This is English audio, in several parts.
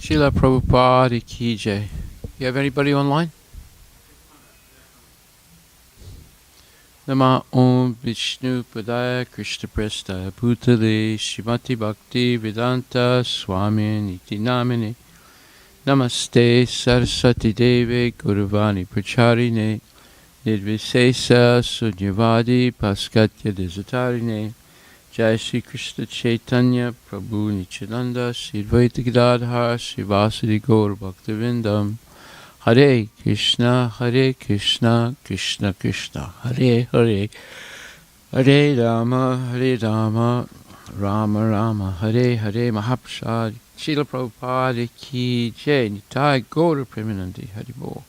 Srila Prabhupada Ki Jai. You have anybody online? Nama Om Vishnu Padaya Krishna Presta Bhutale Shrimati Bhakti Vedanta Swami Niti Namine Namaste Saraswati Deve Guruvani Pracharine Nirvisesa Sunyavadi Paskatya Desatarine Jai Shri Krishna Chaitanya Prabhu Nityananda Shri Advaita Gadadhar Shri Vasudeva Gaur Bhaktivinoda Hare Krishna Krishna Krishna Hare Hare Hare Rama Rama Rama Hare Hare Mahaprasad Srila Prabhupada Ki Jai Nitai Gaur Premanandi Hari Bol.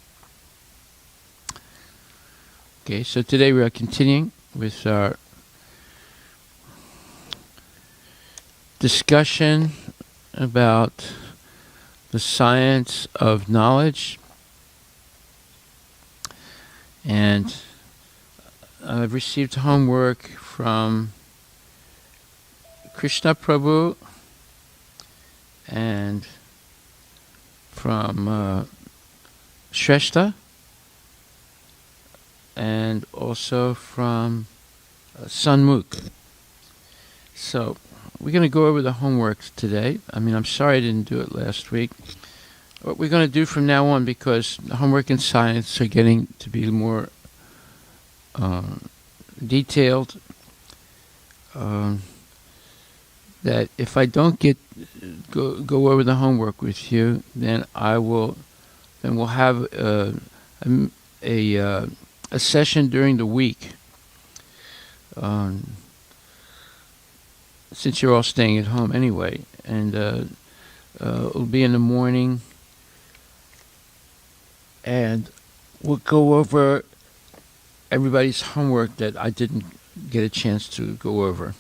Okay, so today we are continuing with our discussion about the science of knowledge. And I've received homework from Krishna Prabhu and from Shrestha and also from Sanmukh. So we're going to go over the homework today. I'm sorry I didn't do it last week. What we're going to do from now on, because the homework and science are getting to be more detailed, that if I don't go over the homework with you, then we'll have a session during the week. Since you're all staying at home anyway, and it'll be in the morning, and we'll go over everybody's homework that I didn't get a chance to go over.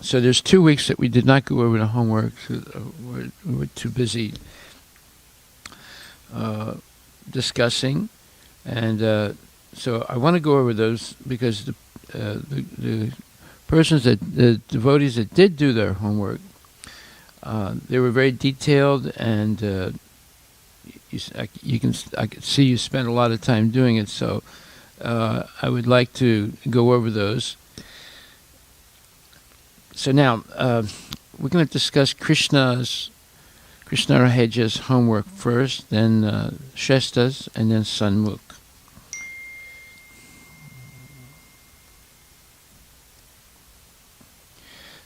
So there's 2 weeks that we did not go over the homework. We were too busy discussing, and so I want to go over those because the devotees that did do their homework, they were very detailed, and I could see you spent a lot of time doing it. So I would like to go over those. So now we're going to discuss Krishna Raheja's homework first, then Shrestha's, and then Sanmukh.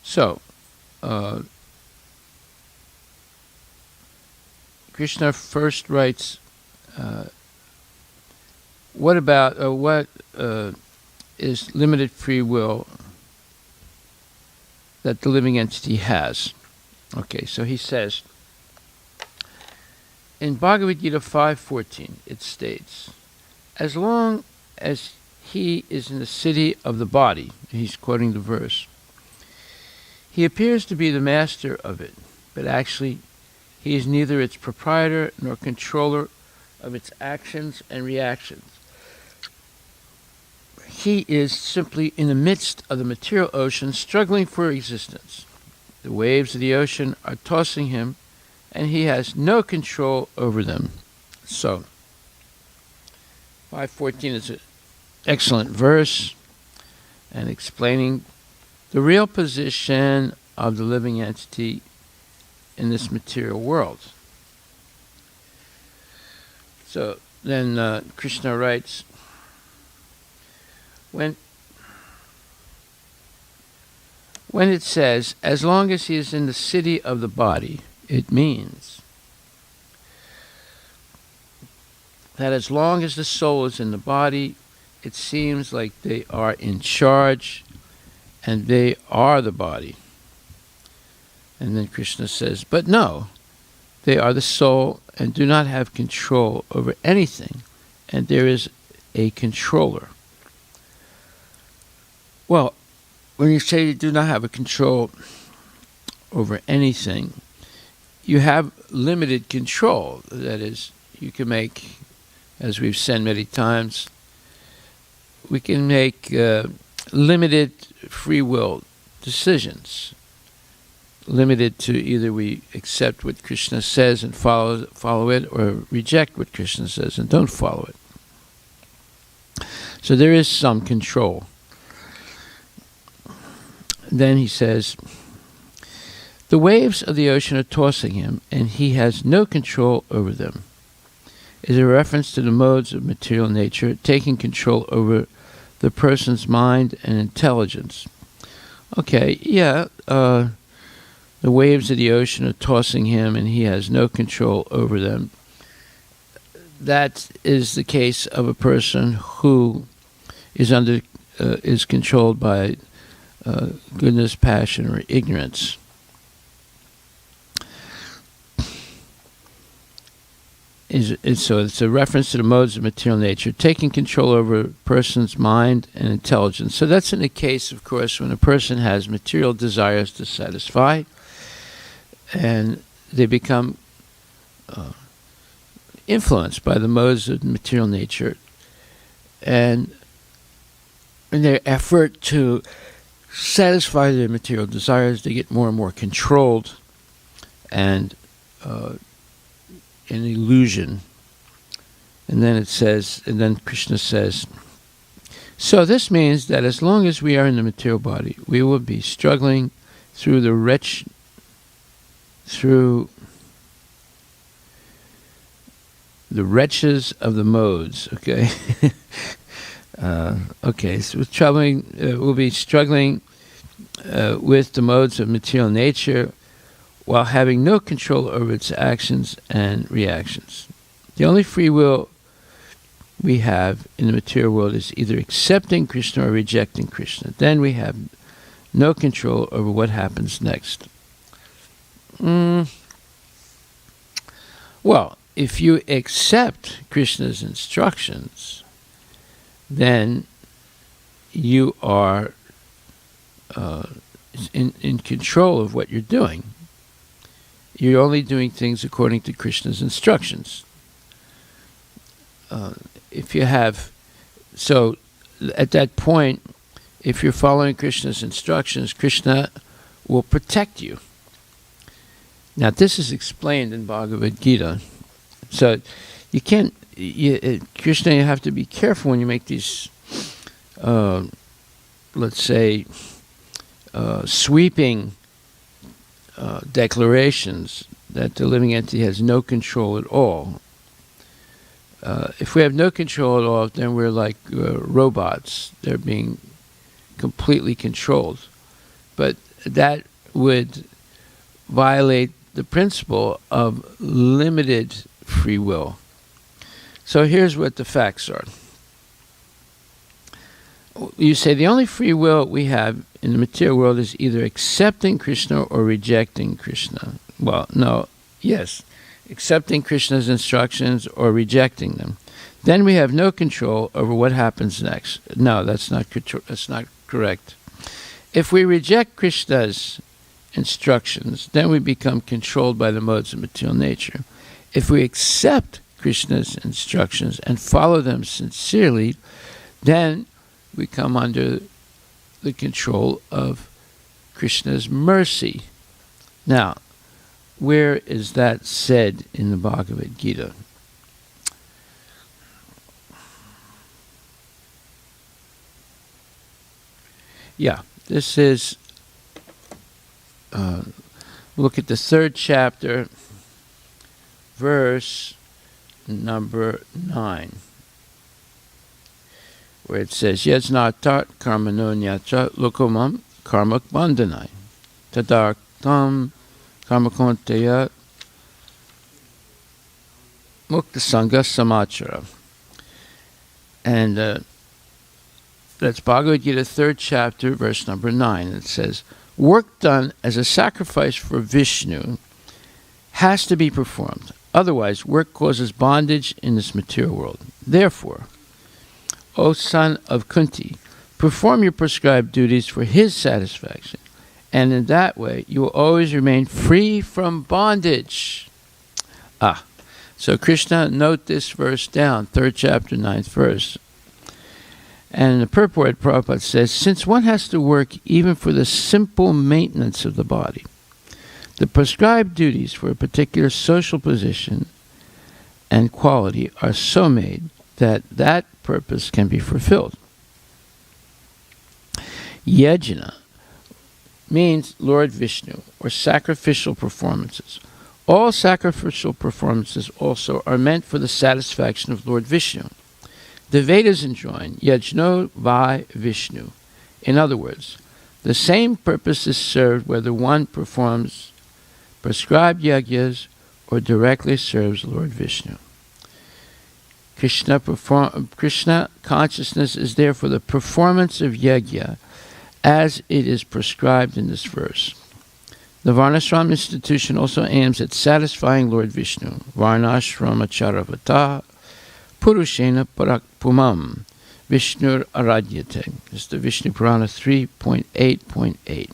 So, Krishna first writes, what is limited free will that the living entity has? Okay, so he says, in Bhagavad Gita 5.14, it states, as long as he is in the city of the body, he's quoting the verse, he appears to be the master of it, but actually he is neither its proprietor nor controller of its actions and reactions. He is simply in the midst of the material ocean, struggling for existence. The waves of the ocean are tossing him, and he has no control over them. So, 5:14 is an excellent verse, and explaining the real position of the living entity in this material world. So then Krishna writes, when it says, as long as he is in the city of the body, it means that as long as the soul is in the body, it seems like they are in charge, and they are the body. And then Krishna says, but no, they are the soul and do not have control over anything, and there is a controller. Well, when you say you do not have a control over anything, you have limited control. That is, you can make, as we've said many times, we can make limited free will decisions. limited to either we accept what Krishna says and follow it, or reject what Krishna says and don't follow it. So there is some control. Then he says, the waves of the ocean are tossing him, and he has no control over them. Is a reference to the modes of material nature taking control over the person's mind and intelligence. Okay, yeah, the waves of the ocean are tossing him, and he has no control over them. That is the case of a person who is controlled by goodness, passion, or ignorance. So it's a reference to the modes of material nature, taking control over a person's mind and intelligence. So that's in the case, of course, when a person has material desires to satisfy, and they become influenced by the modes of material nature, and in their effort to satisfy their material desires, they get more and more controlled and an illusion. And then Krishna says, so this means that as long as we are in the material body, we will be struggling through the wretches of the modes. Okay. So we'll be struggling with the modes of material nature while having no control over its actions and reactions. The only free will we have in the material world is either accepting Krishna or rejecting Krishna. Then we have no control over what happens next. Well, if you accept Krishna's instructions, then you are in control of what you're doing. You're only doing things according to Krishna's instructions. So at that point, if you're following Krishna's instructions, Krishna will protect you. Now, this is explained in Bhagavad Gita. So you can't, Krishna, you have to be careful when you make these, let's say, sweeping declarations that the living entity has no control at all. If we have no control at all, then we're like robots. They're being completely controlled. But that would violate the principle of limited free will. So here's what the facts are. You say the only free will we have in the material world is either accepting Krishna or rejecting Krishna. Well, no, yes, accepting Krishna's instructions or rejecting them. Then we have no control over what happens next. No, that's not correct. If we reject Krishna's instructions, then we become controlled by the modes of material nature. If we accept Krishna's instructions and follow them sincerely, then we come under the control of Krishna's mercy. Now, where is that said in the Bhagavad Gita? Yeah, this is, look at the 3rd chapter, verse number 9. Where it says, Yajnatat karmano nyatra lokomam karmak bandhanai tadartam karmakonteya mukta sangha samachara. And that's Bhagavad Gita 3rd chapter, verse number 9. It says, work done as a sacrifice for Vishnu has to be performed. Otherwise, work causes bondage in this material world. Therefore, O son of Kunti, perform your prescribed duties for his satisfaction, and in that way you will always remain free from bondage. So Krishna, note this verse down, 3rd chapter, 9th verse. And the purport, Prabhupada says, since one has to work even for the simple maintenance of the body, The prescribed duties for a particular social position and quality are so made that that purpose can be fulfilled. Yajna means Lord Vishnu, or sacrificial performances. All sacrificial performances also are meant for the satisfaction of Lord Vishnu. The Vedas enjoin Yajno Vai Vishnu. In other words, the same purpose is served whether one performs prescribed yagyas or directly serves Lord Vishnu. Krishna consciousness is therefore the performance of yajna as it is prescribed in this verse. The Varnashram institution also aims at satisfying Lord Vishnu. Varnashrama charavata purushena parakpumam Vishnur aradyate. This is the Vishnu Purana 3.8.8.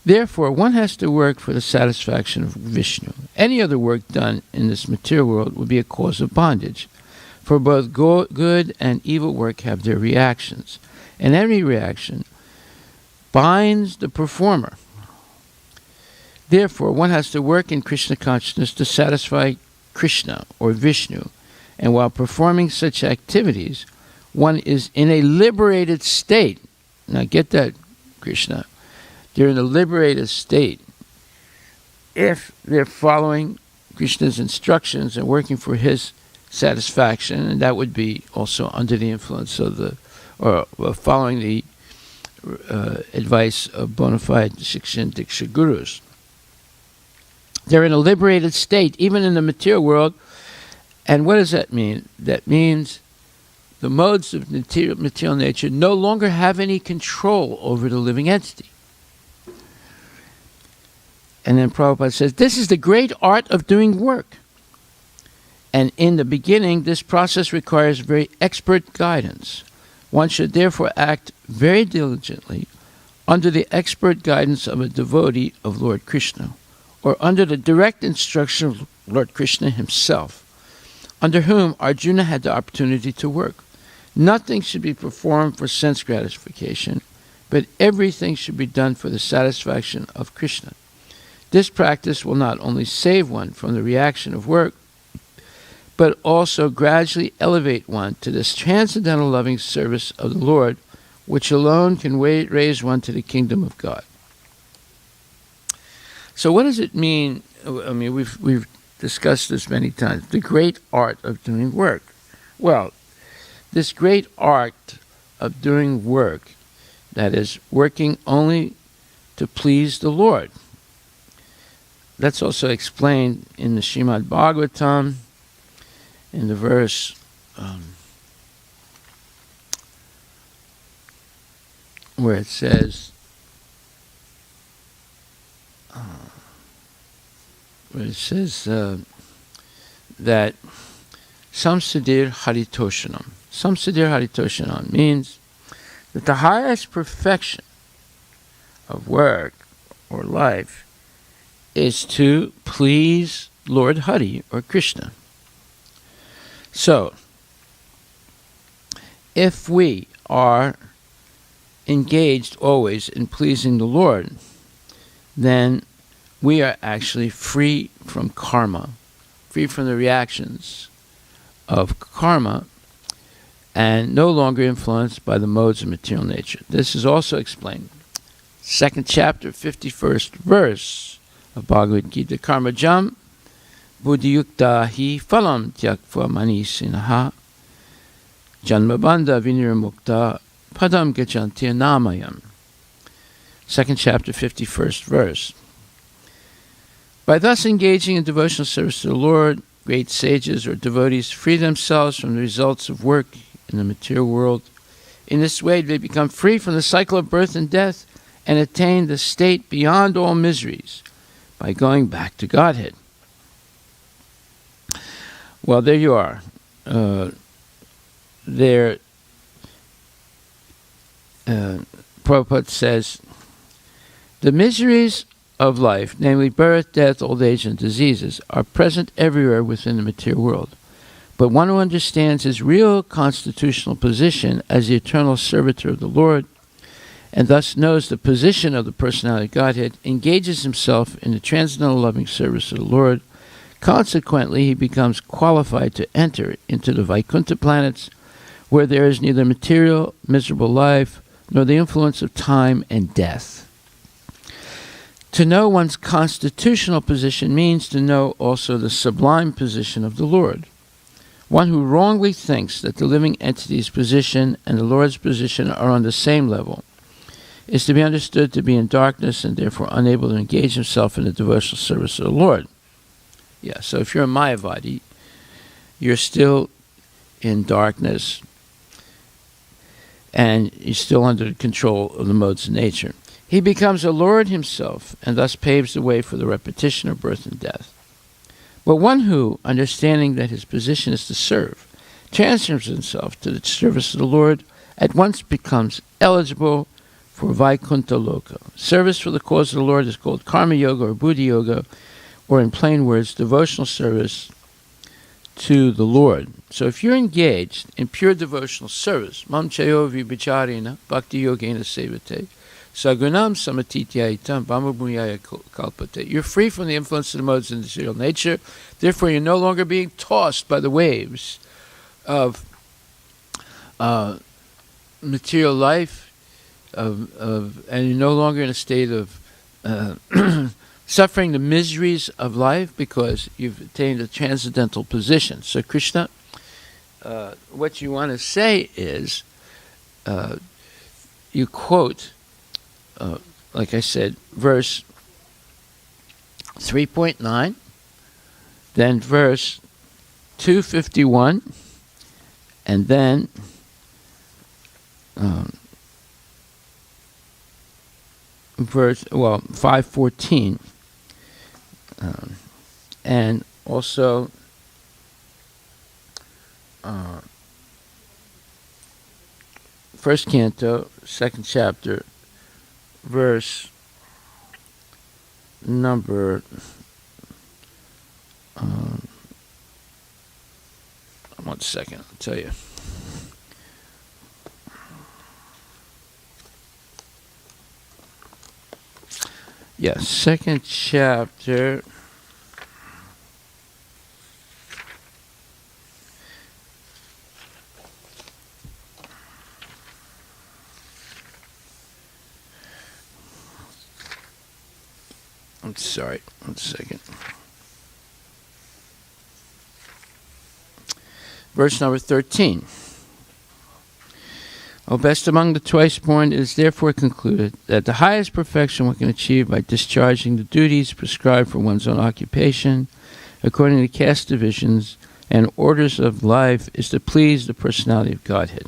Therefore, one has to work for the satisfaction of Vishnu. Any other work done in this material world would be a cause of bondage. For both good and evil work have their reactions, and every reaction binds the performer. Therefore, one has to work in Krishna consciousness to satisfy Krishna or Vishnu, and while performing such activities, one is in a liberated state. Now get that, Krishna. They're in a liberated state if they're following Krishna's instructions and working for his satisfaction, and that would be also under the influence of or following the advice of bona fide Shiksha Diksha gurus. They're in a liberated state, even in the material world. And what does that mean? That means the modes of material nature no longer have any control over the living entity. And then Prabhupada says, this is the great art of doing work. And in the beginning, this process requires very expert guidance. One should therefore act very diligently under the expert guidance of a devotee of Lord Krishna, or under the direct instruction of Lord Krishna himself, under whom Arjuna had the opportunity to work. Nothing should be performed for sense gratification, but everything should be done for the satisfaction of Krishna. This practice will not only save one from the reaction of work, but also gradually elevate one to this transcendental loving service of the Lord, which alone can raise one to the kingdom of God. So what does it mean? I mean, we've discussed this many times. The great art of doing work. Well, this great art of doing work, that is, working only to please the Lord. That's also explained in the Srimad Bhagvatam, in the verse where it says, that Samsiddhir Haritoshanam. Samsiddhir Haritoshanam means that the highest perfection of work or life is to please Lord Hari or Krishna. So, if we are engaged always in pleasing the Lord, then we are actually free from karma, free from the reactions of karma, and no longer influenced by the modes of material nature. This is also explained. 2nd chapter, 51st verse of Bhagavad Gita. Karma jam buddhiyukta hi phalam tyakva manisinaha janmabandha vinirmukta padam gachanti namayam. 2nd chapter, 51st verse. By thus engaging in devotional service to the Lord, great sages or devotees free themselves from the results of work in the material world. In this way, they become free from the cycle of birth and death and attain the state beyond all miseries by going back to Godhead. Well, there you are. Prabhupada says, the miseries of life, namely birth, death, old age, and diseases, are present everywhere within the material world. But one who understands his real constitutional position as the eternal servitor of the Lord and thus knows the position of the personality of Godhead, engages himself in the transcendental loving service of the Lord. Consequently, he becomes qualified to enter into the Vaikuntha planets, where there is neither material, miserable life, nor the influence of time and death. To know one's constitutional position means to know also the sublime position of the Lord. One who wrongly thinks that the living entity's position and the Lord's position are on the same level is to be understood to be in darkness and therefore unable to engage himself in the devotional service of the Lord. Yeah, so if you're a Mayavadi, you're still in darkness and you're still under the control of the modes of nature. He becomes a Lord himself and thus paves the way for the repetition of birth and death. But one who, understanding that his position is to serve, transfers himself to the service of the Lord, at once becomes eligible for Vaikuntha Loka. Service for the cause of the Lord is called Karma Yoga or Buddhi Yoga, or in plain words, devotional service to the Lord. So if you're engaged in pure devotional service, Mam Chayo Vibhacharina Bhakti Yogena Sevate, Sagunam Samatitya Bhamabhunyaya Kalpate. You're free from the influence of the modes of material nature. Therefore, you're no longer being tossed by the waves of material life, and you're no longer in a state of suffering the miseries of life because you've attained a transcendental position. So Krishna, what you want to say is, you quote, like I said, verse 3.9, then verse 251, and then verse 514, and also first canto, second chapter, verse number 1 second, I'll tell you. Yes, second chapter. I'm sorry, 1 second. Verse number 13. O best among the twice born, it is therefore concluded that the highest perfection one can achieve by discharging the duties prescribed for one's own occupation, according to caste divisions and orders of life, is to please the personality of Godhead.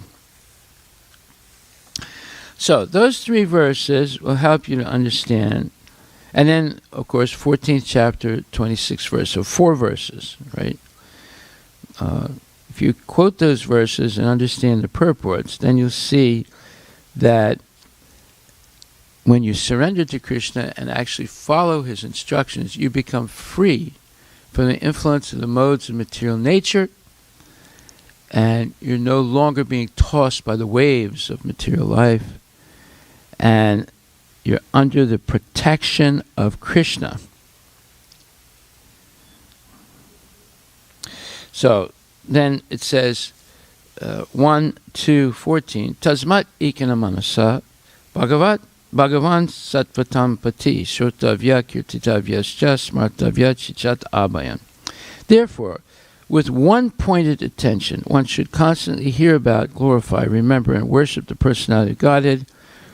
So, those 3 verses will help you to understand. And then, of course, 14th chapter, 26th verse. So 4 verses, right? If you quote those verses and understand the purports, then you'll see that when you surrender to Krishna and actually follow his instructions, you become free from the influence of the modes of material nature, and you're no longer being tossed by the waves of material life, and you're under the protection of Krishna. So then it says, 1, 2, 14, Tasmat ikana manasa Bhagavan sattvatam pati shrotavya kirtitavyascha smartavya chichat abhayan. Therefore, with one pointed attention, one should constantly hear about, glorify, remember, and worship the personality of Godhead,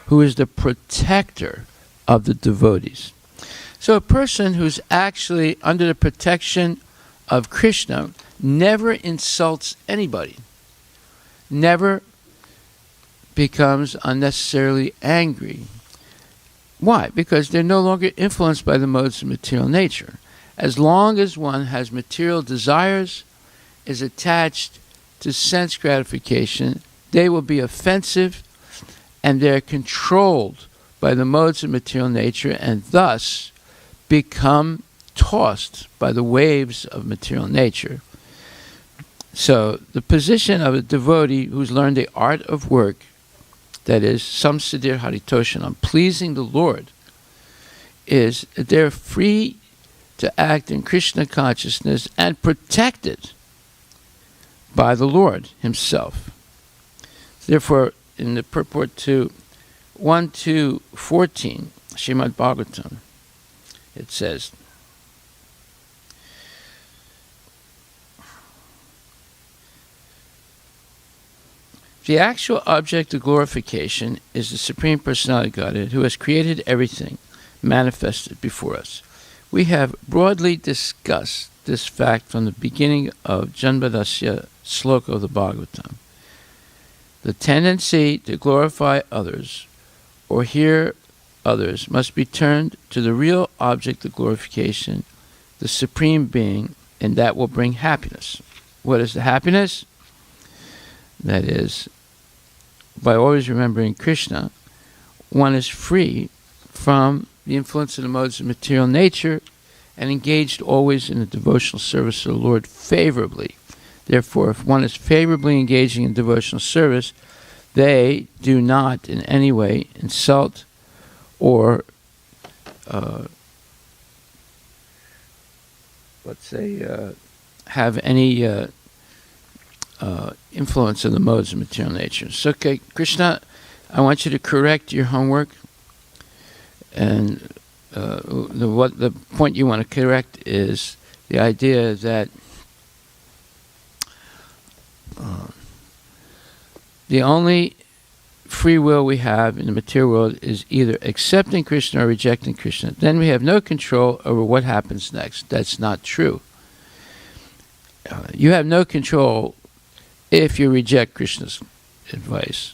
who is the protector of the devotees. So a person who's actually under the protection of Krishna never insults anybody, never becomes unnecessarily angry. Why? Because they're no longer influenced by the modes of material nature. As long as one has material desires, is attached to sense gratification, they will be offensive, and they're controlled by the modes of material nature and thus become tossed by the waves of material nature. So the position of a devotee who's learned the art of work that is, samsiddhir haritoshanam, pleasing the Lord, is that they're free to act in Krishna consciousness and protected by the Lord himself. Therefore, in the purport to 1.2.14, Srimad Bhagvatam, it says, the actual object of glorification is the Supreme Personality of Godhead, who has created everything manifested before us. We have broadly discussed this fact from the beginning of Janmadasya sloka of the Bhagavatam. The tendency to glorify others or hear others must be turned to the real object of glorification, the Supreme Being, and that will bring happiness. What is the happiness? That is, by always remembering Krishna, one is free from the influence of the modes of material nature and engaged always in the devotional service of the Lord favorably. Therefore, if one is favorably engaging in devotional service, they do not in any way insult or, have any influence of the modes of material nature. So, okay, Krishna, I want you to correct your homework, and the point you want to correct is the idea that the only free will we have in the material world is either accepting Krishna or rejecting Krishna. Then we have no control over what happens next. That's not true. You have no control if you reject Krishna's advice.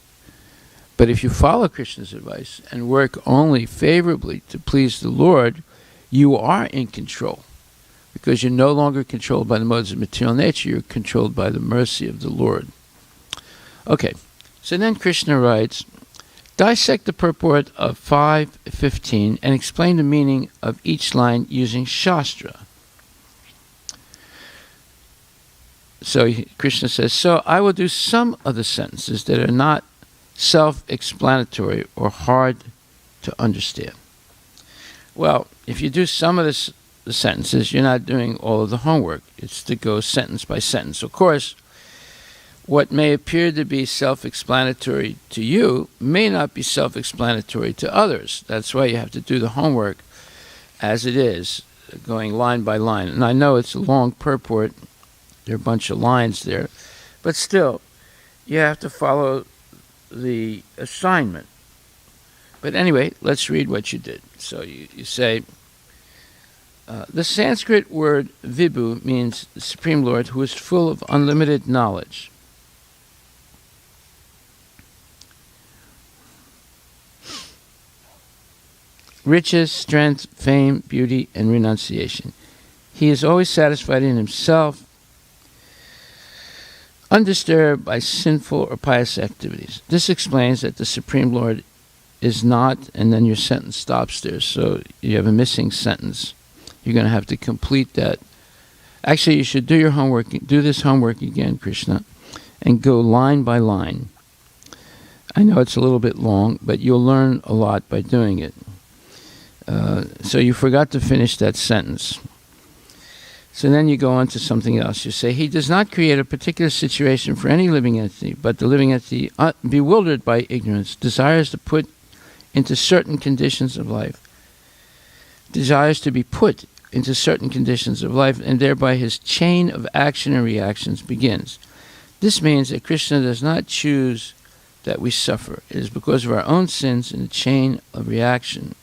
But if you follow Krishna's advice and work only favorably to please the Lord, you are in control, because you're no longer controlled by the modes of material nature. You're controlled by the mercy of the Lord. Okay, so then Krishna writes, dissect the purport of 5.15 and explain the meaning of each line using Shastra. So Krishna says, so I will do some of the sentences that are not self-explanatory or hard to understand. Well, if you do some of the sentences, you're not doing all of the homework. It's to go sentence by sentence. Of course, what may appear to be self-explanatory to you may not be self-explanatory to others. That's why you have to do the homework as it is, going line by line. And I know it's a long purport. There are a bunch of lines there. But still, you have to follow the assignment. But anyway, let's read what you did. So you say, the Sanskrit word Vibhu means the Supreme Lord who is full of unlimited knowledge. Riches, strength, fame, beauty, and renunciation. He is always satisfied in himself, undisturbed by sinful or pious activities. This explains that the Supreme Lord is not, and then your sentence stops there. So you have a missing sentence. You're going to have to complete that. Actually, you should do your homework, do this homework again, Krishna, and go line by line. I know it's a little bit long, but you'll learn a lot by doing it. So you forgot to finish that sentence. So then you go on to something else. You say, he does not create a particular situation for any living entity, but the living entity, bewildered by ignorance, desires to put into certain conditions of life, desires to be put into certain conditions of life, and thereby his chain of action and reactions begins. This means that Krishna does not choose that we suffer. It is because of our own sins in the chain of action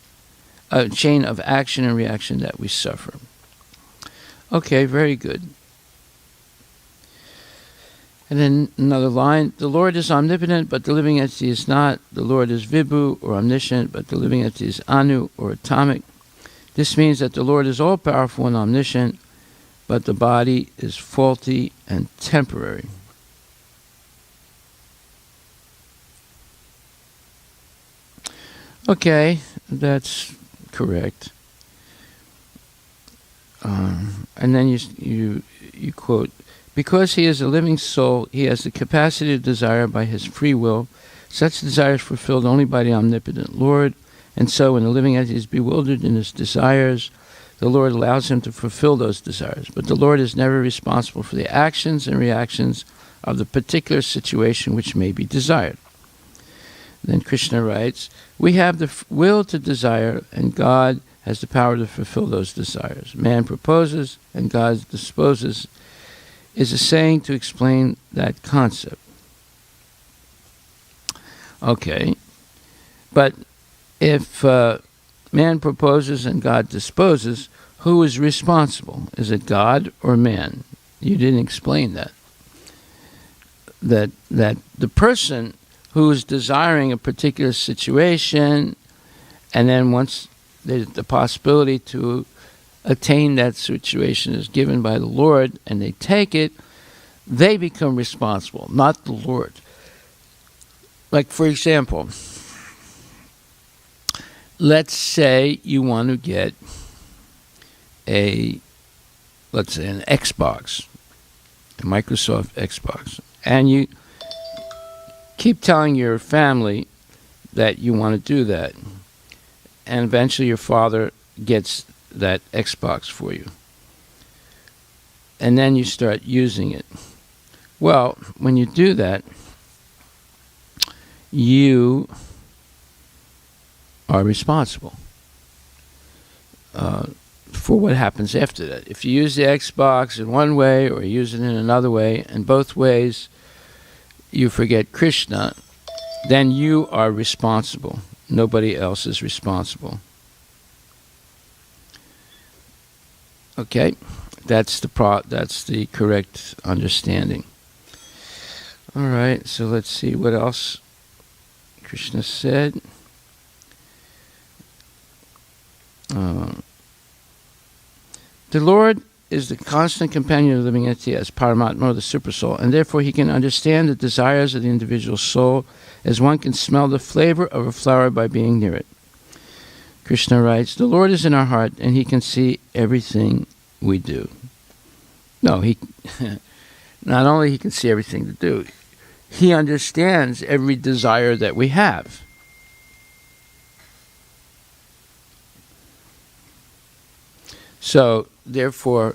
and reaction that we suffer. Okay, very good. And then another line, the Lord is omnipotent, but the living entity is not. The Lord is Vibhu, or omniscient, but the living entity is Anu, or atomic. This means that the Lord is all-powerful and omniscient, but the body is faulty and temporary. Okay, that's correct. And then you quote, because he is a living soul, he has the capacity to desire by his free will Such desire is fulfilled only by the omnipotent Lord, and so when the living entity is bewildered in his desires, the Lord allows him to fulfill those desires. But the Lord is never responsible for the actions and reactions of the particular situation which may be desired. Then Krishna writes, we have the will to desire, and God has the power to fulfill those desires. Man proposes, and God disposes, is a saying to explain that concept. Okay, but if man proposes and God disposes, who is responsible? Is it God or man? You didn't explain that. That the person who is desiring a particular situation, and then once the possibility to attain that situation is given by the Lord, and they take it, they become responsible, not the Lord. Like, for example, let's say you want to get let's say an Xbox, a Microsoft Xbox, and you keep telling your family that you want to do that, and eventually your father gets that Xbox for you, and then you start using it. Well, when you do that, you are responsible for what happens after that. If you use the Xbox in one way or use it in another way, and both ways you forget Krishna, then you are responsible. Nobody else is responsible. Okay, that's the correct understanding. All right, so let's see what else Krishna said. The Lord is the constant companion of the living entity as Paramatma, the Supersoul, and therefore he can understand the desires of the individual soul as one can smell the flavor of a flower by being near it. Krishna writes, the Lord is in our heart and he can see everything we do. No, he not only he can see everything to do, he understands every desire that we have. So, therefore,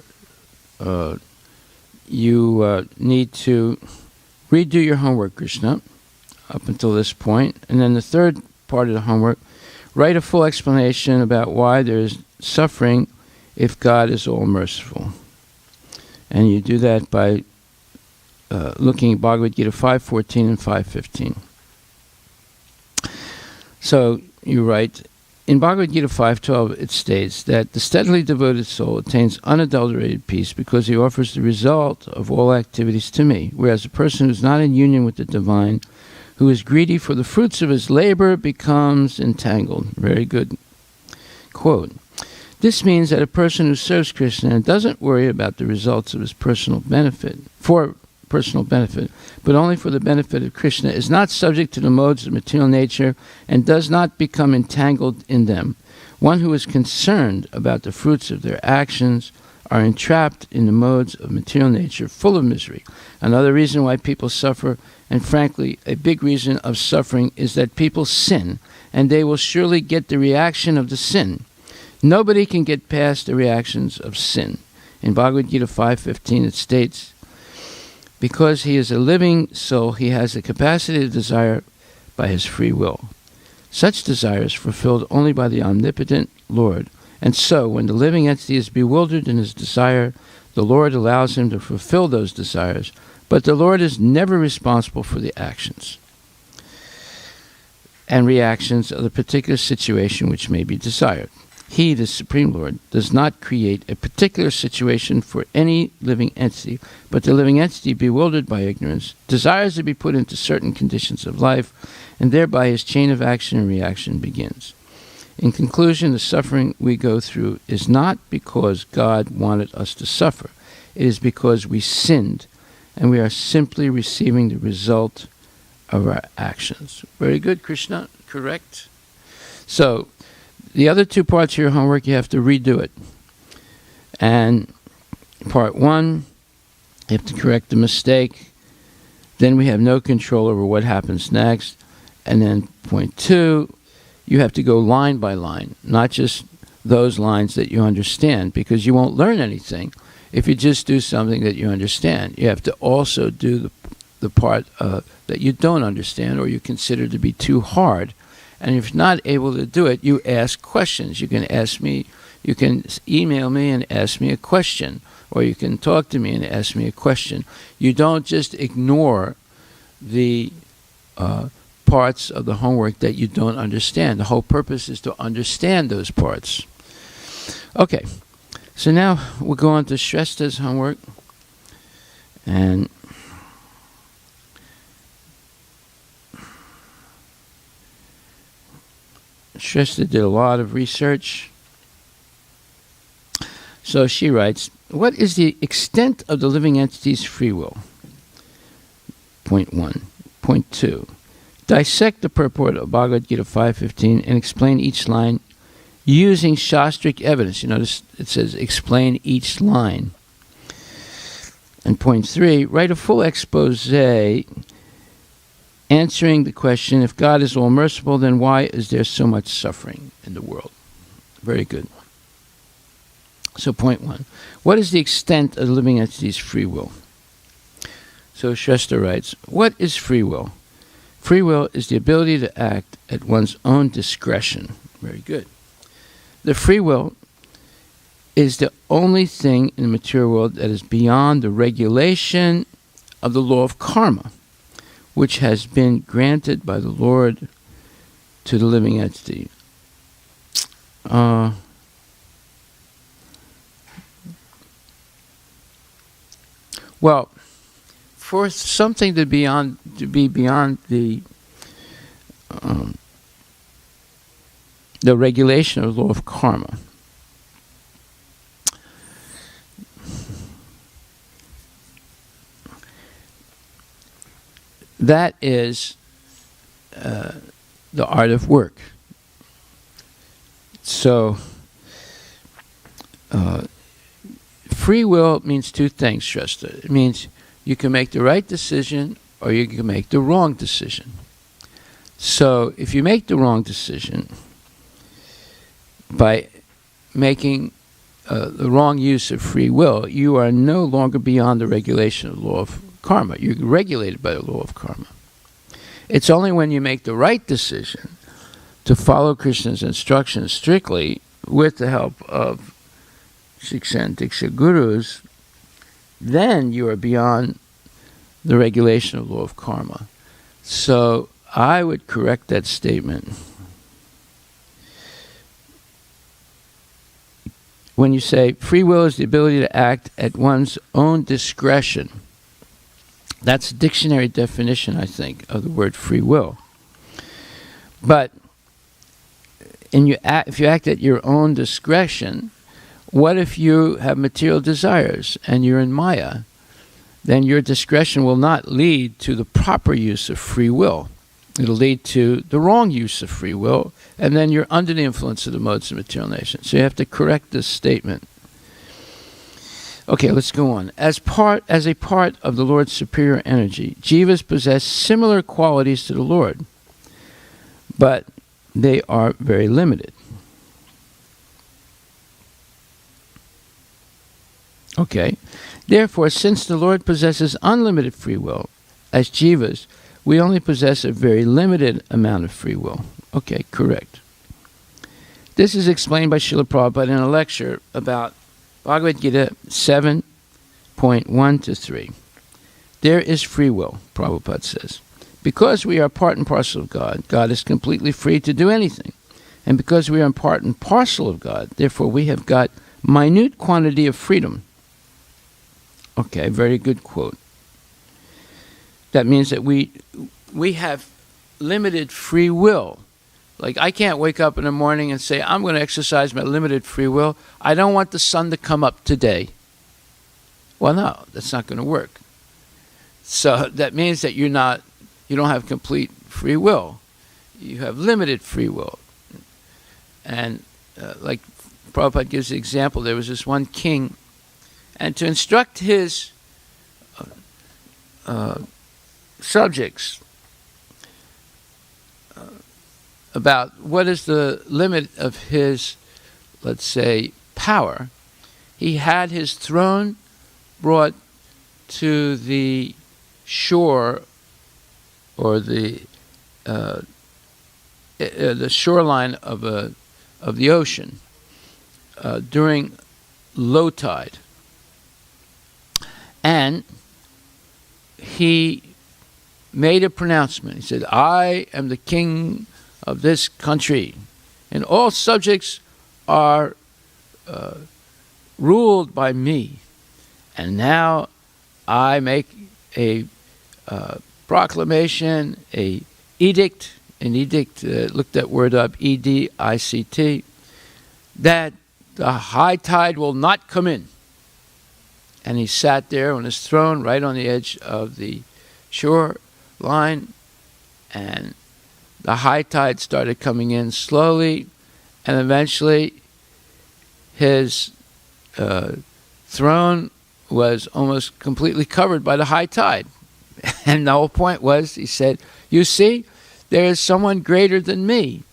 you need to redo your homework, Krishna, up until this point. And then the third part of the homework, write a full explanation about why there is suffering if God is all-merciful. And you do that by looking at Bhagavad Gita 5.14 and 5.15. So, you write, in Bhagavad Gita 5.12, it states that the steadily devoted soul attains unadulterated peace because he offers the result of all activities to me, whereas a person who is not in union with the divine, who is greedy for the fruits of his labor, becomes entangled. Very good quote. This means that a person who serves Krishna and doesn't worry about the results of his personal benefit, but only for the benefit of Krishna, is not subject to the modes of material nature and does not become entangled in them. One who is concerned about the fruits of their actions are entrapped in the modes of material nature, full of misery. Another reason why people suffer, and frankly, a big reason of suffering, is that people sin, and they will surely get the reaction of the sin. Nobody can get past the reactions of sin. In Bhagavad Gita 5.15 it states, because he is a living soul, he has the capacity to desire by his free will. Such desire is fulfilled only by the omnipotent Lord. And so, when the living entity is bewildered in his desire, the Lord allows him to fulfill those desires, but the Lord is never responsible for the actions and reactions of the particular situation which may be desired. He, the Supreme Lord, does not create a particular situation for any living entity, but the living entity, bewildered by ignorance, desires to be put into certain conditions of life, and thereby his chain of action and reaction begins. In conclusion, the suffering we go through is not because God wanted us to suffer. It is because we sinned, and we are simply receiving the result of our actions. Very good, Krishna. Correct? So, the other two parts of your homework, you have to redo it. And part one, you have to correct the mistake. Then we have no control over what happens next. And then point 2, you have to go line by line, not just those lines that you understand, because you won't learn anything if you just do something that you understand. You have to also do the part that you don't understand or you consider to be too hard. And if you're not able to do it, you ask questions. You can ask me, you can email me and ask me a question, or you can talk to me and ask me a question. You don't just ignore the parts of the homework that you don't understand. The whole purpose is to understand those parts. Okay, so now we'll go on to Shrestha's homework. And Shrestha did a lot of research. So she writes, what is the extent of the living entity's free will? Point 1. Point 2. Dissect the purport of Bhagavad Gita 5.15 and explain each line using Shastric evidence. You notice it says explain each line. And point 3, write a full expose answering the question, if God is all merciful, then why is there so much suffering in the world? Very good. So point 1, what is the extent of the living entity's free will? So Shrestha writes, what is free will? Free will is the ability to act at one's own discretion. Very good. The free will is the only thing in the material world that is beyond the regulation of the law of karma, which has been granted by the Lord to the living entity. Well, for something to be beyond the regulation of the law of karma, that is the art of work. So, free will means two things, Shrestha. It means you can make the right decision or you can make the wrong decision. So, if you make the wrong decision by making the wrong use of free will, you are no longer beyond the regulation of the law of karma. You're regulated by the law of karma. It's only when you make the right decision to follow Krishna's instructions strictly with the help of Shiksha and Diksha gurus, then you are beyond the regulation of the law of karma. So I would correct that statement. When you say free will is the ability to act at one's own discretion, that's a dictionary definition, I think, of the word free will. But if you act at your own discretion, what if you have material desires and you're in Maya? Then your discretion will not lead to the proper use of free will. It'll lead to the wrong use of free will, and then you're under the influence of the modes of material nation. So you have to correct this statement. Okay, let's go on. As a part of the Lord's superior energy, jivas possess similar qualities to the Lord, but they are very limited. Okay. Therefore, since the Lord possesses unlimited free will, as jivas, we only possess a very limited amount of free will. Okay, correct. This is explained by Srila Prabhupada in a lecture about Bhagavad Gita 7.1 to 3. There is free will, Prabhupada says. Because we are part and parcel of God, God is completely free to do anything. And because we are part and parcel of God, therefore we have got minute quantity of freedom. Okay, very good quote. That means that we have limited free will. Like, I can't wake up in the morning and say, I'm going to exercise my limited free will. I don't want the sun to come up today. Well, no, that's not going to work. So that means that you don't have complete free will. You have limited free will. And like Prabhupada gives the example, there was this one king, and to instruct his subjects about what is the limit of his, let's say, power. He had his throne brought to the shore, or the shoreline of the ocean during low tide, and he made a pronouncement. He said, "I am the king of this country, and all subjects are ruled by me. And now I make a proclamation, an edict, look that word up, E-D-I-C-T, that the high tide will not come in." And he sat there on his throne right on the edge of the shoreline, and the high tide started coming in slowly, and eventually his throne was almost completely covered by the high tide. And the whole point was, he said, "You see, there is someone greater than me,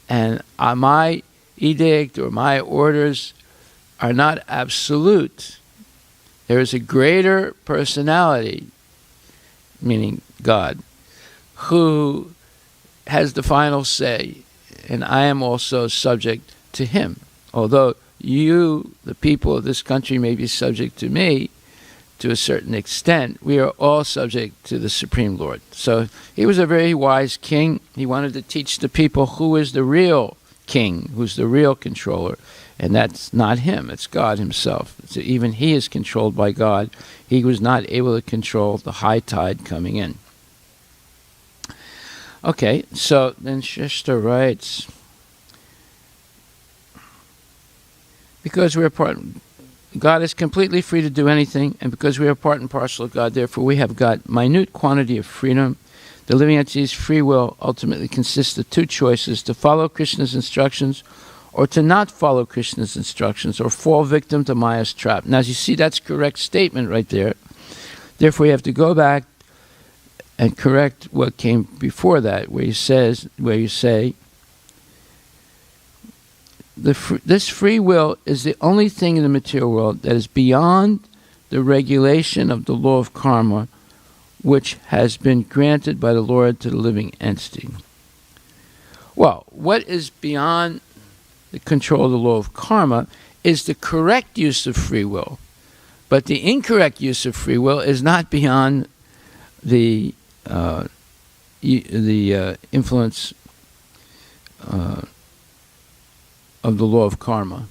and my edict or my orders are not absolute. There is a greater personality," meaning God, "who has the final say, and I am also subject to him. Although you, the people of this country, may be subject to me to a certain extent, we are all subject to the Supreme Lord." So he was a very wise king. He wanted to teach the people who is the real king, who's the real controller, and that's not him, it's God himself. So even he is controlled by God. He was not able to control the high tide coming in. Okay, so then Shishta writes, because we are part, God is completely free to do anything, and because we are part and parcel of God, therefore we have got minute quantity of freedom. The living entity's free will ultimately consists of two choices: to follow Krishna's instructions, or to not follow Krishna's instructions, or fall victim to Maya's trap. Now, as you see, that's a correct statement right there. Therefore, you have to go back and correct what came before that, where you say, this free will is the only thing in the material world that is beyond the regulation of the law of karma, which has been granted by the Lord to the living entity. Well, what is beyond the control of the law of karma is the correct use of free will. But the incorrect use of free will is not beyond the influence of the law of karma.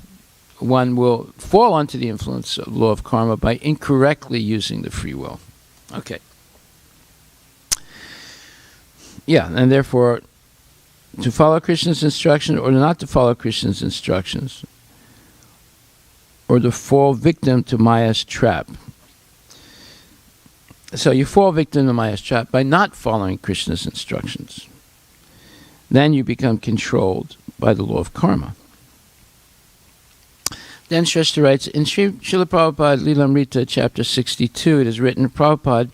One will fall under the influence of the law of karma by incorrectly using the free will. Okay. Yeah, and therefore, to follow Krishna's instructions or not to follow Krishna's instructions, or to fall victim to Maya's trap. So you fall victim to Maya's trap by not following Krishna's instructions. Then you become controlled by the law of karma. Then Shrestha writes, in Srila Prabhupada Lilamrita, chapter 62, it is written, Prabhupada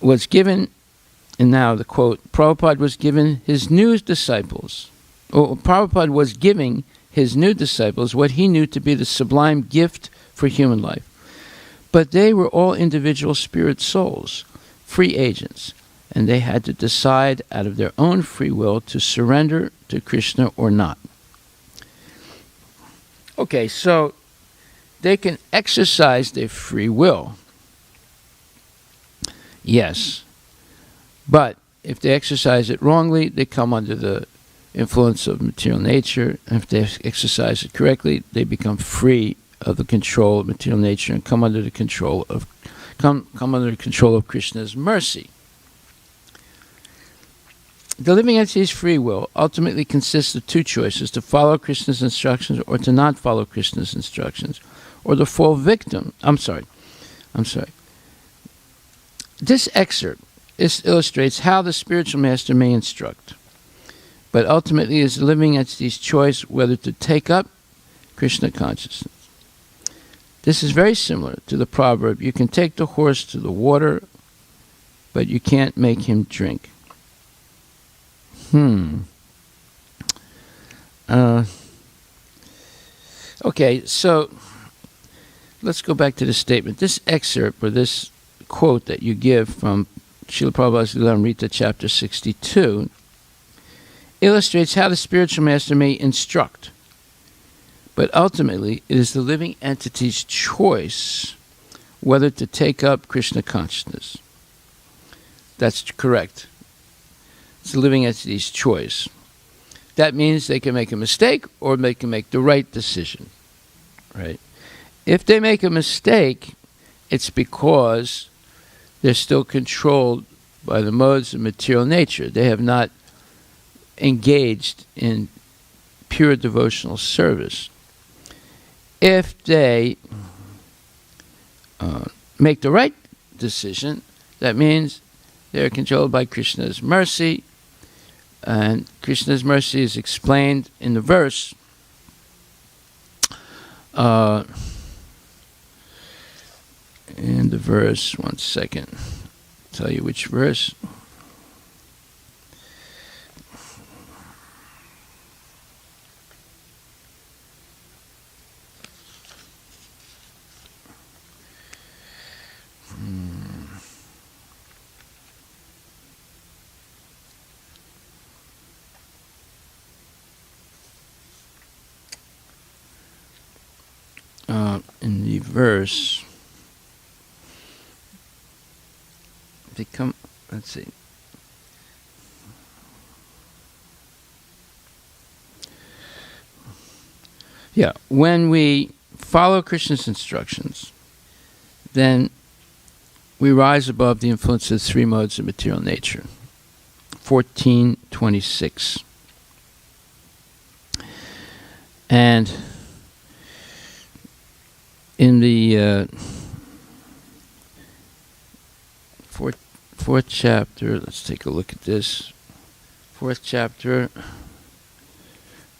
was given, and now the quote, Prabhupada was given his new disciples, or Prabhupada was giving his new disciples what he knew to be the sublime gift for human life. But they were all individual spirit souls, free agents, and they had to decide out of their own free will to surrender to Krishna or not. Okay, so they can exercise their free will. Yes. But if they exercise it wrongly, they come under the influence of material nature. And if they exercise it correctly, they become free of the control of material nature and come under the control of Krishna's mercy. The living entity's free will ultimately consists of two choices: to follow Krishna's instructions or to not follow Krishna's instructions, or to fall victim. I'm sorry. This excerpt illustrates how the spiritual master may instruct, but ultimately is the living entity's choice whether to take up Krishna consciousness. This is very similar to the proverb, you can take the horse to the water, but you can't make him drink. Okay, so let's go back to the statement. This excerpt, or this quote that you give from Srila Prabhupada's Lilamrita, chapter 62, illustrates how the spiritual master may instruct. But ultimately, it is the living entity's choice whether to take up Krishna consciousness. That's correct. It's the living entity's choice. That means they can make a mistake or they can make the right decision. Right? If they make a mistake, it's because they're still controlled by the modes of material nature. They have not engaged in pure devotional service. If they make the right decision, that means they're controlled by Krishna's mercy, and Krishna's mercy is explained in the verse. One second. I'll tell you which verse. In the verse, let's see. Yeah, when we follow Krishna's instructions, then we rise above the influence of the three modes of material nature. 14:26. And in the fourth chapter, let's take a look at this. Fourth chapter,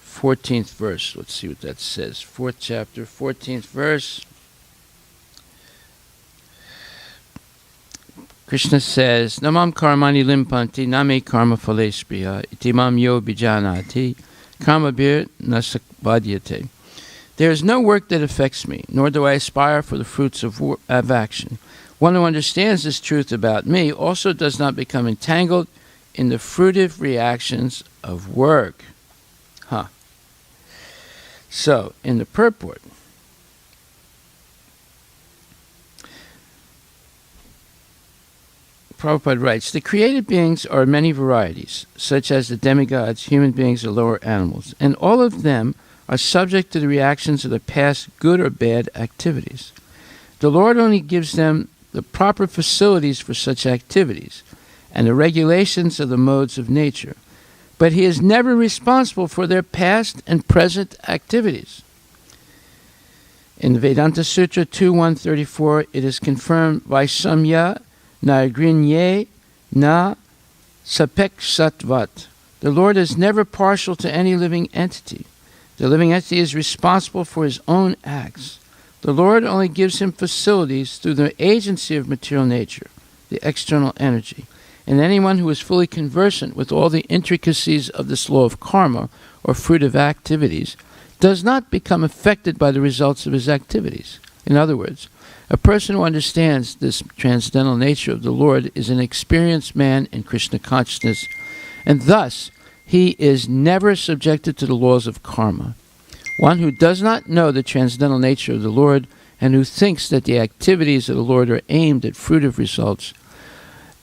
14th verse. Let's see what that says. Fourth chapter, 14th verse. Krishna says, Namam karmani limpanti name karma phalespriya itimam yo bijanati karma bir nasakvadyate. There is no work that affects me, nor do I aspire for the fruits of action. One who understands this truth about me also does not become entangled in the fruitive reactions of work. So, in the purport, Prabhupada writes, the created beings are many varieties, such as the demigods, human beings, or lower animals, and all of them are subject to the reactions of their past good or bad activities. The Lord only gives them the proper facilities for such activities and the regulations of the modes of nature, but He is never responsible for their past and present activities. In the Vedanta Sutra 2.134, it is confirmed, Vaishamya Nagrinye na sapeksatvat. The Lord is never partial to any living entity. The living entity is responsible for his own acts. The Lord only gives him facilities through the agency of material nature, the external energy. And anyone who is fully conversant with all the intricacies of this law of karma, or fruitive activities, does not become affected by the results of his activities. In other words, a person who understands this transcendental nature of the Lord is an experienced man in Krishna consciousness, and thus he is never subjected to the laws of karma. One who does not know the transcendental nature of the Lord and who thinks that the activities of the Lord are aimed at fruitive results,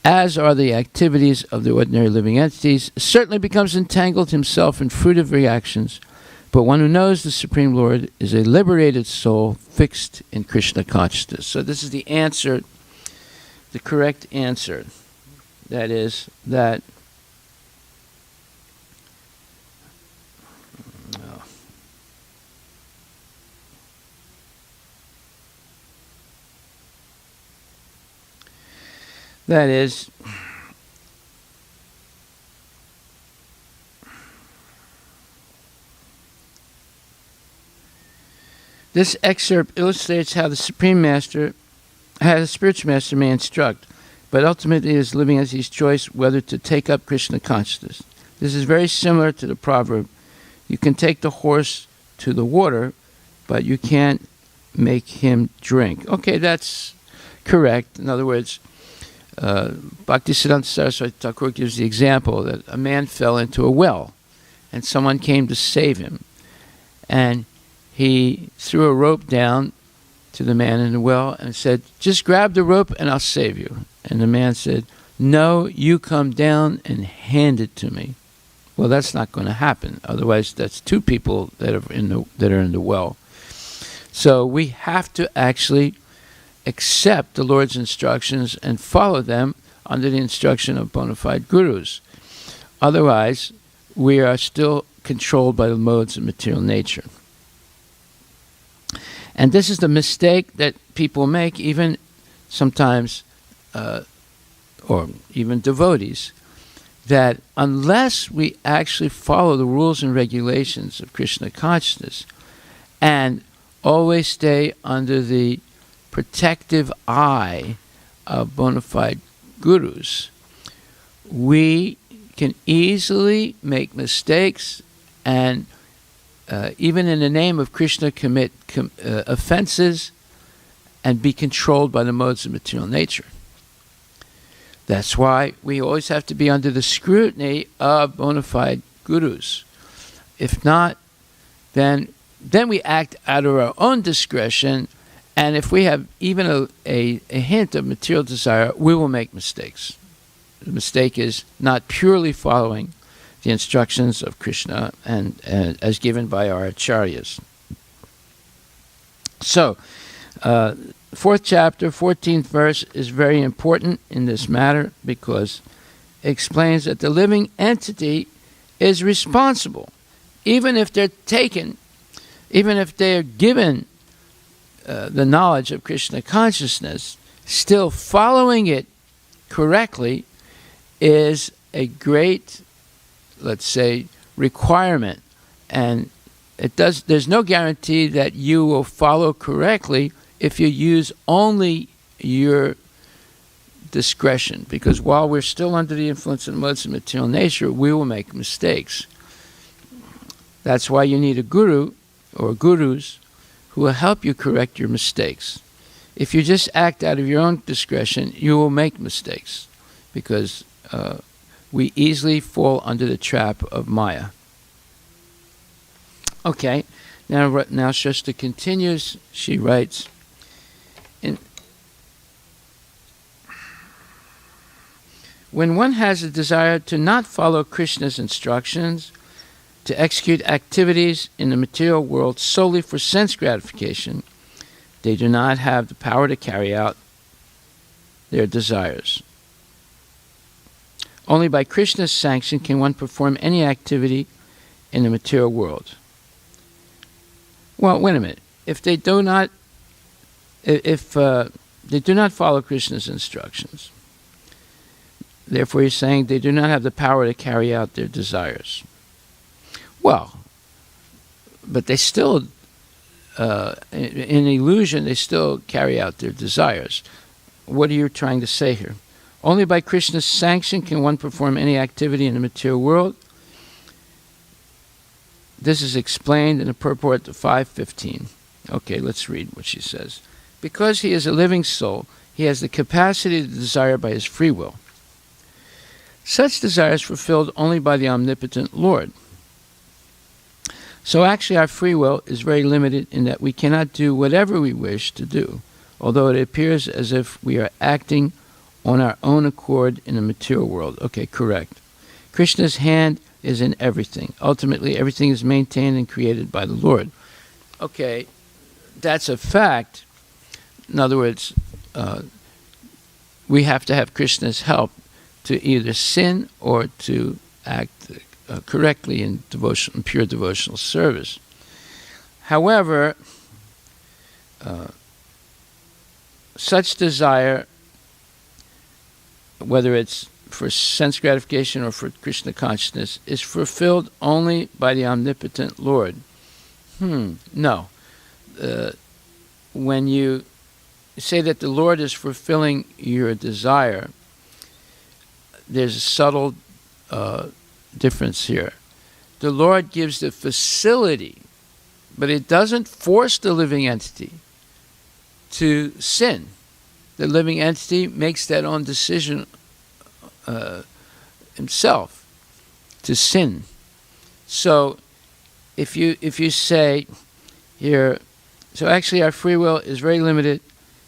as are the activities of the ordinary living entities, certainly becomes entangled himself in fruitive reactions. But one who knows the Supreme Lord is a liberated soul fixed in Krishna consciousness. So this is the answer, the correct answer. That is, that this excerpt illustrates how the Supreme Master, how the spiritual master may instruct, but ultimately it is living as his choice whether to take up Krishna consciousness. This is very similar to the proverb, you can take the horse to the water, but you can't make him drink. Okay, that's correct. In other words, Bhaktisiddhanta Saraswati Thakur gives the example that a man fell into a well, and someone came to save him. And he threw a rope down to the man in the well and said, just grab the rope and I'll save you. And the man said, no, you come down and hand it to me. Well, that's not going to happen. Otherwise, that's two people that are in the well. So we have to actually accept the Lord's instructions and follow them under the instruction of bona fide gurus. Otherwise, we are still controlled by the modes of material nature. And this is the mistake that people make, even sometimes, or even devotees, that unless we actually follow the rules and regulations of Krishna consciousness and always stay under the protective eye of bona fide gurus, we can easily make mistakes and even in the name of Krishna commit offenses and be controlled by the modes of material nature. That's why we always have to be under the scrutiny of bona fide gurus. If not, then we act out of our own discretion, and if we have even a hint of material desire, we will make mistakes. The mistake is not purely following the instructions of Krishna and as given by our acharyas. So, 4th chapter, 14th verse is very important in this matter because it explains that the living entity is responsible. Even if they're taken, even if they are given the knowledge of Krishna consciousness, still following it correctly is a great, let's say, requirement. And there's no guarantee that you will follow correctly if you use only your discretion, because while we're still under the influence of the modes of material nature, we will make mistakes. That's why you need a guru or gurus who will help you correct your mistakes. If you just act out of your own discretion, you will make mistakes, because we easily fall under the trap of Maya. Okay, now Shasta continues. She writes, when one has a desire to not follow Krishna's instructions, to execute activities in the material world solely for sense gratification, they do not have the power to carry out their desires. Only by Krishna's sanction can one perform any activity in the material world. Well, wait a minute. If they do not follow Krishna's instructions, therefore he's saying they do not have the power to carry out their desires. Well, but they still, in illusion, they still carry out their desires. What are you trying to say here? Only by Krishna's sanction can one perform any activity in the material world. This is explained in the purport to 5.15. Okay, let's read what she says. Because he is a living soul, he has the capacity to desire by his free will. Such desire is fulfilled only by the omnipotent Lord. So actually our free will is very limited in that we cannot do whatever we wish to do, although it appears as if we are acting on our own accord in the material world. Okay, correct. Krishna's hand is in everything. Ultimately, everything is maintained and created by the Lord. Okay, that's a fact. In other words, we have to have Krishna's help to either sin or to act correctly in pure devotional service. However, such desire, whether it's for sense gratification or for Krishna consciousness, is fulfilled only by the omnipotent Lord. No. When you say that the Lord is fulfilling your desire, there's a subtle difference here. The Lord gives the facility, but it doesn't force the living entity to sin. The living entity makes that own decision himself to sin. So if you say here, so actually our free will is very limited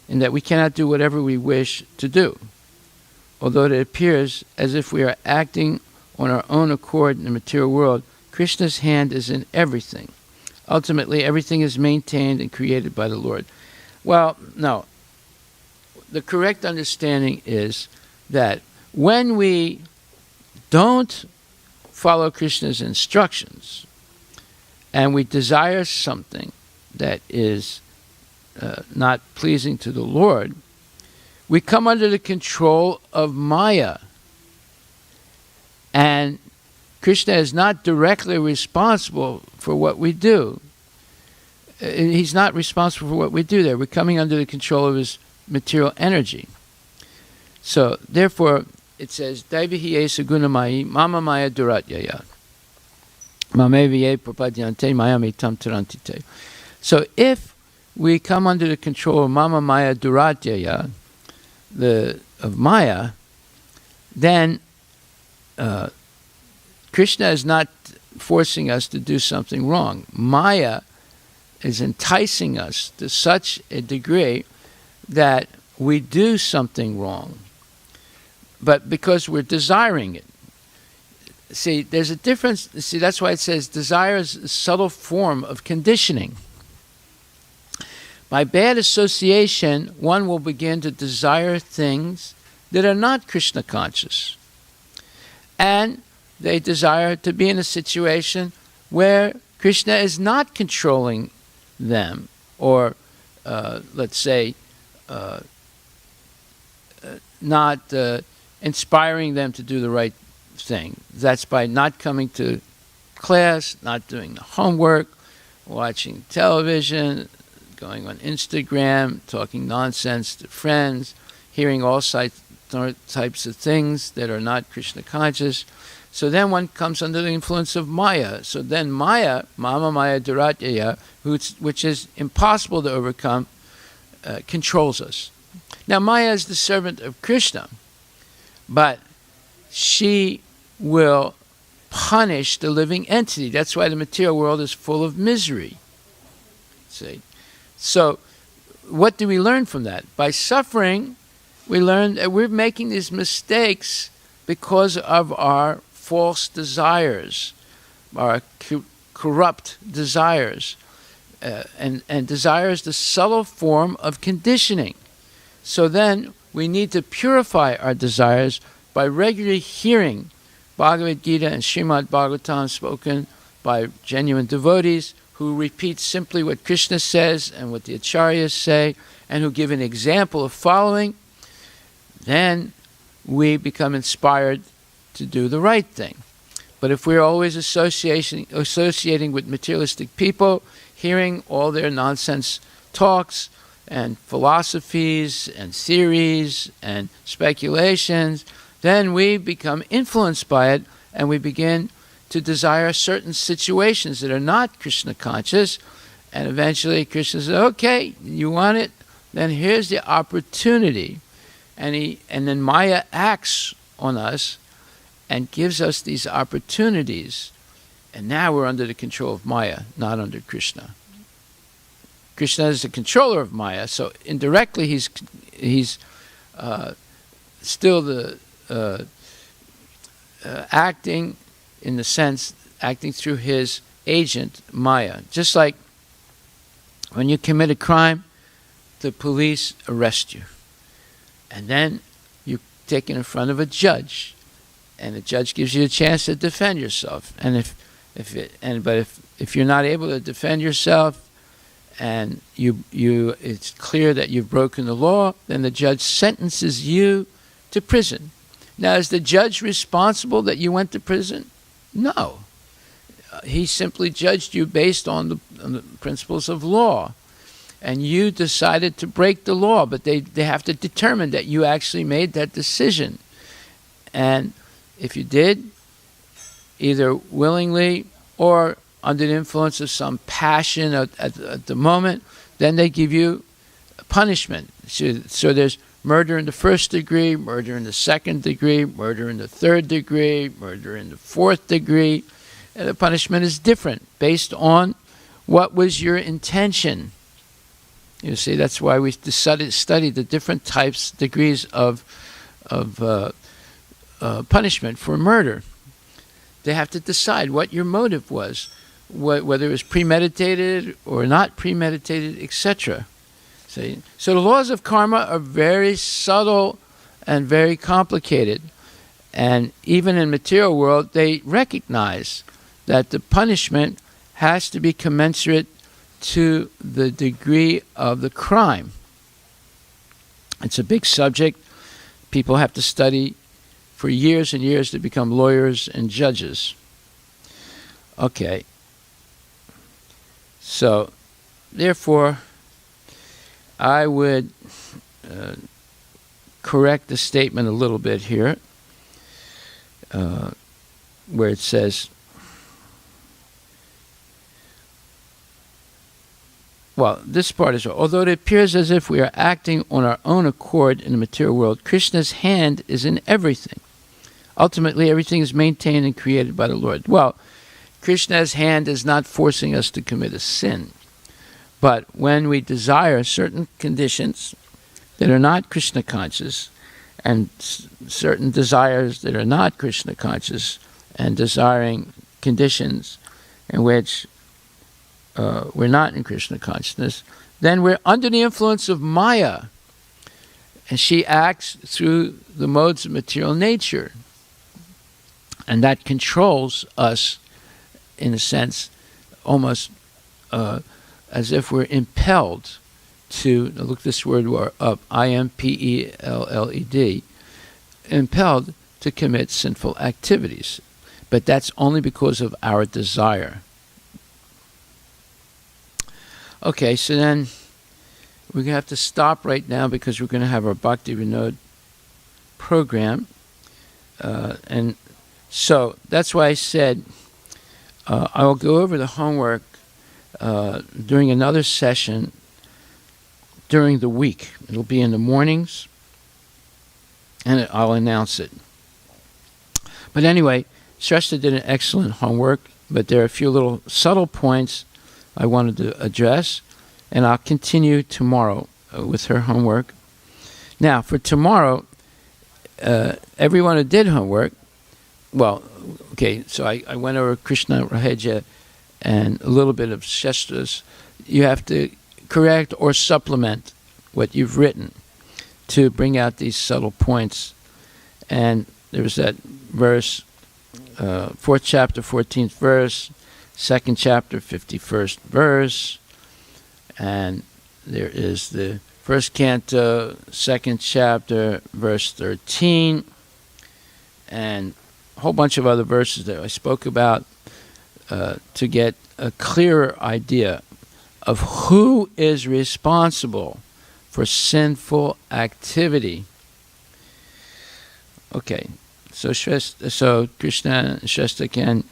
in that we cannot do whatever we wish to do, although it appears as if we are acting on our own accord in the material world. Krishna's hand is in everything. Ultimately, everything is maintained and created by the Lord. Well, no. The correct understanding is that when we don't follow Krishna's instructions and we desire something that is not pleasing to the Lord, we come under the control of Maya. And Krishna is not directly responsible for what we do. He's not responsible for what we do there. We're coming under the control of his material energy. So, therefore, it says, Daivihi sagunamayi mama maya duratyaya. Mameviye prapadyante mayamitam tarantite. So, if we come under the control of mama maya duratyaya, of Maya, then Krishna is not forcing us to do something wrong. Maya is enticing us to such a degree that we do something wrong, but because we're desiring it. See, there's a difference. See, that's why it says desire is a subtle form of conditioning. By bad association, one will begin to desire things that are not Krishna conscious. And they desire to be in a situation where Krishna is not controlling them, or let's say, not inspiring them to do the right thing. That's by not coming to class, not doing the homework, watching television, going on Instagram, talking nonsense to friends, hearing all types of things that are not Krishna conscious. So then one comes under the influence of Maya. So then Maya, Mama Maya Duratyaya, which is impossible to overcome, controls us. Now Maya is the servant of Krishna, but she will punish the living entity. That's why the material world is full of misery. See? So what do we learn from that? By suffering, we learn that we're making these mistakes because of our false desires, our corrupt desires. And desire is the subtle form of conditioning. So then we need to purify our desires by regularly hearing Bhagavad Gita and Srimad Bhagvatam spoken by genuine devotees who repeat simply what Krishna says and what the acharyas say, and who give an example of following. Then we become inspired to do the right thing. But if we're always associating with materialistic people, hearing all their nonsense talks and philosophies and theories and speculations, then we become influenced by it, and we begin to desire certain situations that are not Krishna conscious, and eventually Krishna says, okay, you want it? Then here's the opportunity. And then Maya acts on us and gives us these opportunities, and now we're under the control of Maya, not under Krishna. Krishna is the controller of Maya, so indirectly he's still the acting, in the sense, acting through his agent, Maya. Just like when you commit a crime, the police arrest you. And then you're taken in front of a judge, and the judge gives you a chance to defend yourself. And if you're not able to defend yourself, and it's clear that you've broken the law, then the judge sentences you to prison. Now, is the judge responsible that you went to prison? No. He simply judged you based on the principles of law. And you decided to break the law, but they have to determine that you actually made that decision. And if you did, either willingly or under the influence of some passion at the moment, then they give you punishment. So there's murder in the first degree, murder in the second degree, murder in the third degree, murder in the fourth degree. And the punishment is different based on what was your intention. You see, that's why we study the different types, degrees of punishment for murder. They have to decide what your motive was, whether it was premeditated or not premeditated, etc. See? So the laws of karma are very subtle and very complicated. And even in material world, they recognize that the punishment has to be commensurate to the degree of the crime. It's a big subject. People have to study for years and years to become lawyers and judges. Okay. So, therefore, I would correct the statement a little bit here, where it says, well, this part is, although it appears as if we are acting on our own accord in the material world, Krishna's hand is in everything. Ultimately, everything is maintained and created by the Lord. Well, Krishna's hand is not forcing us to commit a sin. But when we desire certain conditions that are not Krishna conscious, and certain desires that are not Krishna conscious, and desiring conditions in which we're not in Krishna consciousness, then we're under the influence of Maya. And she acts through the modes of material nature. And that controls us, in a sense, almost as if we're impelled to, look this word up, impelled, impelled to commit sinful activities. But that's only because of our desire. Okay, so then we're going to have to stop right now because we're going to have our Bhakti Vinod program. And so that's why I said I will go over the homework during another session during the week. It'll be in the mornings, and I'll announce it. But anyway, Shrestha did an excellent homework, but there are a few little subtle points I wanted to address, and I'll continue tomorrow with her homework. Now, for tomorrow, everyone who did homework, well, okay, so I went over Krishna Raheja and a little bit of Shestras. You have to correct or supplement what you've written to bring out these subtle points. And there's that verse, 4th chapter, 14th verse, 2nd chapter, 51st verse, and there is the 1st canto, 2nd chapter, verse 13, and a whole bunch of other verses that I spoke about to get a clearer idea of who is responsible for sinful activity. Okay, so Krishna and Shrestra can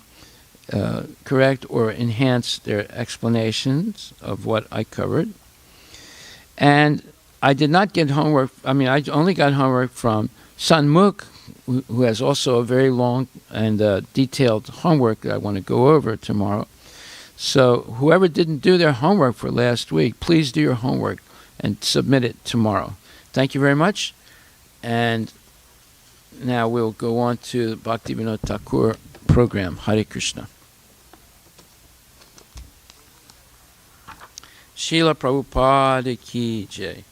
correct or enhance their explanations of what I covered. And I did not get homework. I only got homework from Sanmukh, who has also a very long and detailed homework that I want to go over tomorrow. So whoever didn't do their homework for last week, please do your homework and submit it tomorrow. Thank you very much. And now we'll go on to Bhaktivinoda Thakur program. Hare Krishna. Srila Prabhupada ki jai.